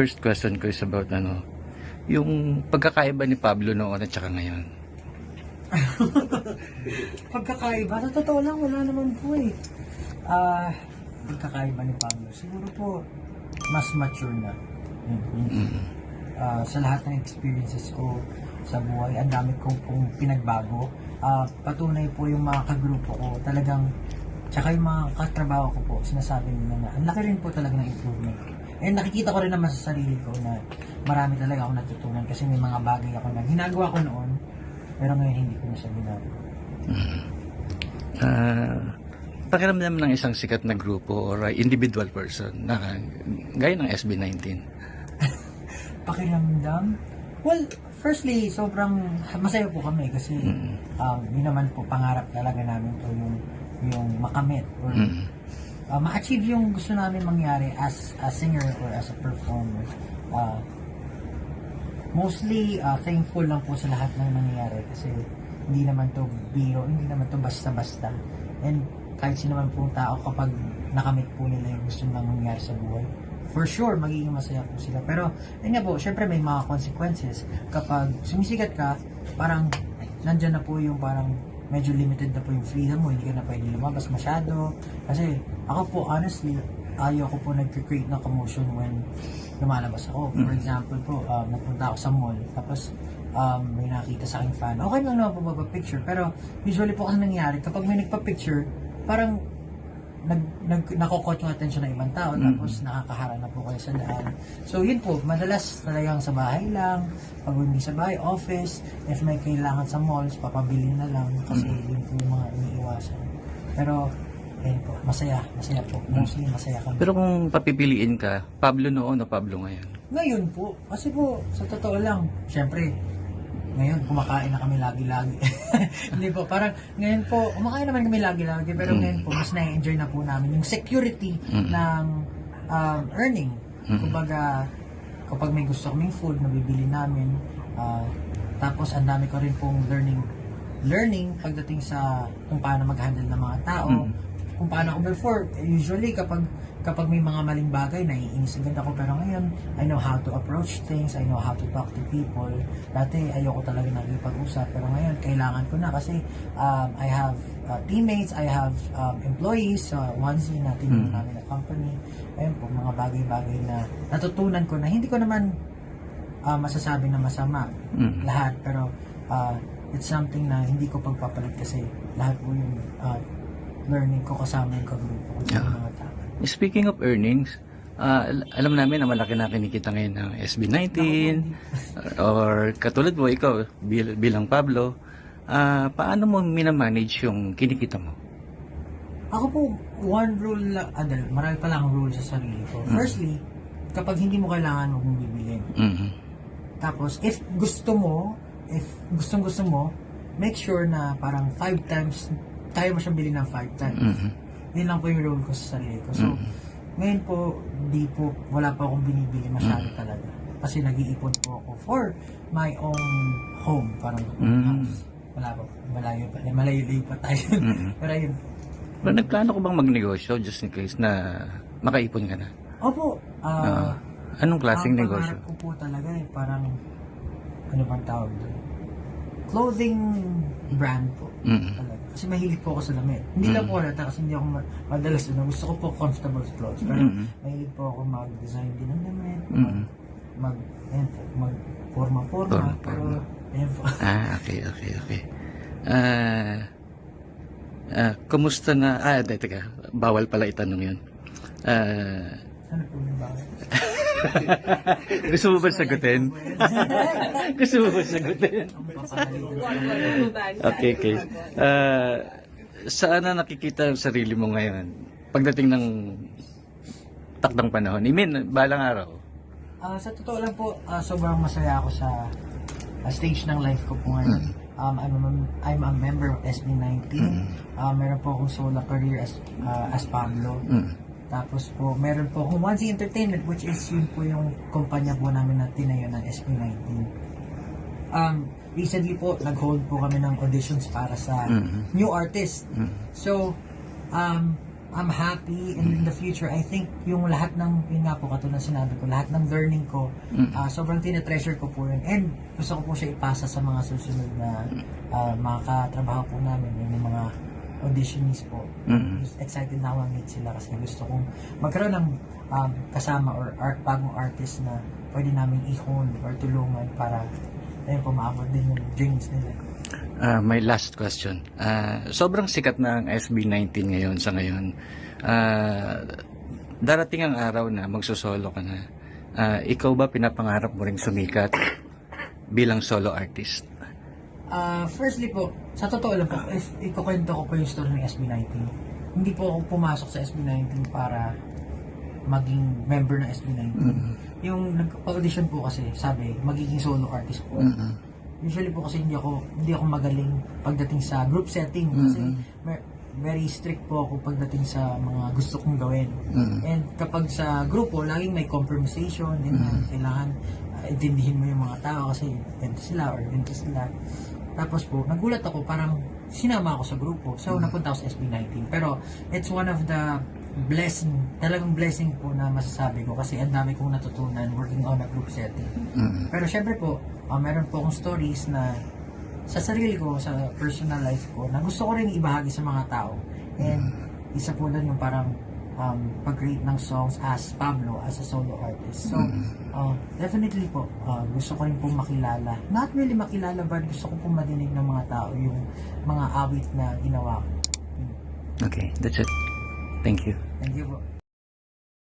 First question ko is about yung pagkakaiba ni Pablo noon at saka ngayon. Pagkakaiba, sa totoo lang, wala naman po eh. Pagkakaiba ni Pablo, siguro po, mas mature na. Sa lahat ng experiences ko sa buhay, ang dami kong pinagbago. Patunay po yung mga kagrupo ko, talagang, tsaka yung mga katrabaho ko po, sinasabi nila na, ang laki rin po talaga ng improvement. And nakikita ko rin naman sa sarili ko na marami talaga ako natutunan kasi may mga bagay ako na ginagawa ko noon, pero ngayon hindi ko na siya ginagawa. Pakiramdam ng isang sikat na grupo or individual person na gaya ng SB19. Pakiramdam? Well, firstly, sobrang masaya po kami kasi yun naman po pangarap talaga namin to yung makamit or ma-achieve yung gusto namin mangyari as a singer or as a performer. Mostly thankful lang po sa lahat ng nangyayari kasi hindi naman to biro, hindi naman to basta-basta. And kahit sino man pong tao kapag nakamit po nila yung gusto nilang mangyari sa buhay, for sure magiging masaya po sila. Pero yun nga po, syempre may mga consequences. Kapag sumisikat ka, parang nandyan na po yung parang medyo limited na po yung freedom mo, hindi ka na pwede lumabas masyado. Kasi ako po, honestly, ayaw ko po nag-create ng commotion when lumalabas ako. For example po, nagpunta ako sa mall, tapos may nakita sa aking fan. Okay lang naman po magpa-picture, pero usually po kasi nangyari, kapag may nagpa-picture, parang nakokot yung atensyon ng ibang tao, tapos nakakaharang na po kayo sa daan. So yun po, madalas talagang sa bahay lang, pag hindi sa bahay, office, if may kailangan sa malls, papabili na lang, kasi yun po yung mga iniiwasan. Pero ayun po, masaya po, mostly masaya kami. Pero kung papipiliin ka, Pablo noon o Pablo ngayon? Ngayon po, kasi po, sa totoo lang, syempre, ngayon, kumakain na kami lagi-lagi. Hindi po, parang ngayon po, kumakain naman kami lagi-lagi, pero ngayon po, mas na-enjoy na po namin yung security ng earning. Kumbaga, kapag may gusto kaming food, nabibili namin. Tapos, ang dami ko rin pong learning pagdating sa kung paano mag-handle ng mga tao. Kung paano ako before, usually kapag may mga maling bagay, naiinis agad ako. Pero ngayon, I know how to approach things, I know how to talk to people. Dati, ayoko talaga nakikipag-usap. Pero ngayon, kailangan ko na kasi I have teammates, I have employees, onesie na tinulong namin na company. Ayun po, mga bagay-bagay na natutunan ko na hindi ko naman masasabi na masama lahat. Pero it's something na hindi ko pagpapalit kasi lahat po yung learning ko kasama yung kagrupo ko sa mga tao. Speaking of earnings, alam namin na malaki na kinikita ngayon ng SB19 or katulad mo, ikaw bilang Pablo, paano mo minamanage yung kinikita mo? Ako po, one rule lang, marami pa lang rule sa sarili ko. Firstly, kapag hindi mo kailangan, huwag mong bibilin. Tapos, if gustong gusto mo, make sure na parang 5 times, kaya mo siyang bilhin ng 5 times. Yun lang po yung rule ko sa sarili ko. So, ngayon po, wala pa akong binibili masyado talaga. Kasi nag-iipon po ako for my own home, parang house. Malayo pa tayo. Pero yun. Pero nagplano ko bang magnegosyo just in case na makaipon ka na? Opo. Anong klaseng negosyo? Ang pangarap ko po talaga parang, ano bang tawag doon? Clothing brand po. Talaga. Kasi mahilig po ako sa damit. Hindi lang po halata kasi hindi ako madalas doon. Gusto ko po comfortable clothes. Pero mahilig po ako mag-design din ng damit. Mag-forma-forma. Pero, ayun po. Okay. Kumusta na, teka, bawal pala itanong yun. Ano po yung bagay? Gusto mo ba sagutin? Gusto mo ba sagutin? Okay. Saan na nakikita ang sarili mo ngayon? Pagdating ng takdang panahon. I mean, balang araw. Sa totoo lang po, sobrang masaya ako sa stage ng life ko po ngayon. I'm a member of SB19. Meron po akong solo career as Pablo. Tapos po, meron po akong Onesie Entertainment, which is yun po yung kumpanya po namin na tinayo ng SB19. Recently po, nag-hold po kami ng auditions para sa new artist. So, I'm happy, and in the future, I think yung lahat ng, yun nga po, katulad ng sinabi ko, lahat ng learning ko, sobrang tinetreasure ko po yun. And gusto ko po siya ipasa sa mga susunod na mga katrabaho po namin, yung mga auditionees po. Excited na ako meet sila kasi gusto kong magkaroon ng kasama or bagong artist na pwede namin i-hone or tulungan para ayun po, maabot din yung dreams nila. My last question. Sobrang sikat na ang SB19 ngayon sa ngayon. Darating ang araw na magsosolo ka na. Ikaw ba pinapangarap mo ring sumikat bilang solo artist? Firstly po, sa totoo lang po, if ikukwento ko po yung story ng SB19, hindi po ako pumasok sa SB19 para maging member ng SB19. Yung nagpa-audition po kasi, sabi, magiging solo artist po. Usually po kasi hindi ako magaling pagdating sa group setting kasi very strict po ako pagdating sa mga gusto kong gawin. And kapag sa grupo, laging may compromisation, kailangan intindihin mo yung mga tao kasi ganito sila or ganito sila. Tapos po, nagulat ako, parang sinama ako sa grupo. So, napunta ako sa SB19. Pero, it's one of the talagang blessing po na masasabi ko kasi ang dami kong natutunan working on a group setting. Pero syempre po, meron po akong stories na sa sarili ko, sa personal life ko, na gusto ko rin ibahagi sa mga tao. And isa po doon yung parang pag-create ng songs as Pablo, as a solo artist. So, definitely po, gusto ko rin pong makilala. Not really makilala, but gusto ko pong madinig ng mga tao yung mga awit na ginawa ko. Okay, that's it. Thank you. Thank you po.